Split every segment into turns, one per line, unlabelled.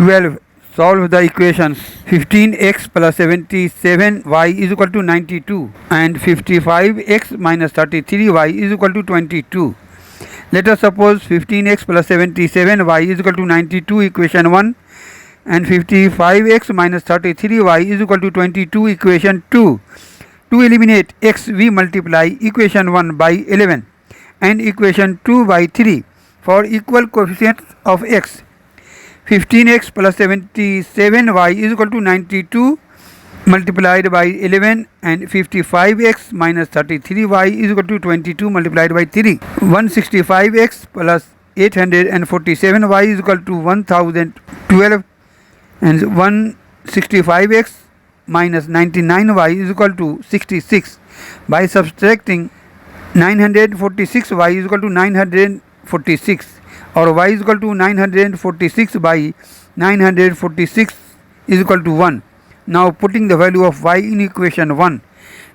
12. Solve the equations 15x plus 77y is equal to 92 and 55x minus 33y is equal to 22. Let us suppose 15x plus 77y is equal to 92 equation 1 and 55x minus 33y is equal to 22 equation 2. To eliminate x, we multiply equation 1 by 11 and equation 2 by 3 for equal coefficients of x. 15x plus 77y is equal to 92 multiplied by 11 and 55x minus 33y is equal to 22 multiplied by 3. 165x plus 847y is equal to 1012 and 165x minus 99y is equal to 66. By subtracting 946y is equal to 946 or y is equal to 946 by 946 is equal to 1. Now putting the value of y in equation 1,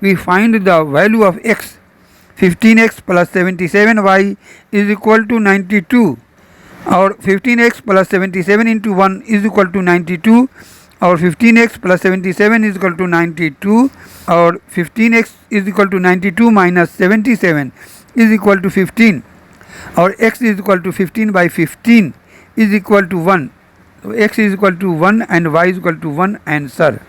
we find the value of x. 15x plus 77y is equal to 92, or 15x plus 77 into 1 is equal to 92, or 15x plus 77 is equal to 92, or 15x is equal to 92 minus 77 is equal to 15, or x is equal to 15 by 15 is equal to 1. So x is equal to 1 and y is equal to 1 answer.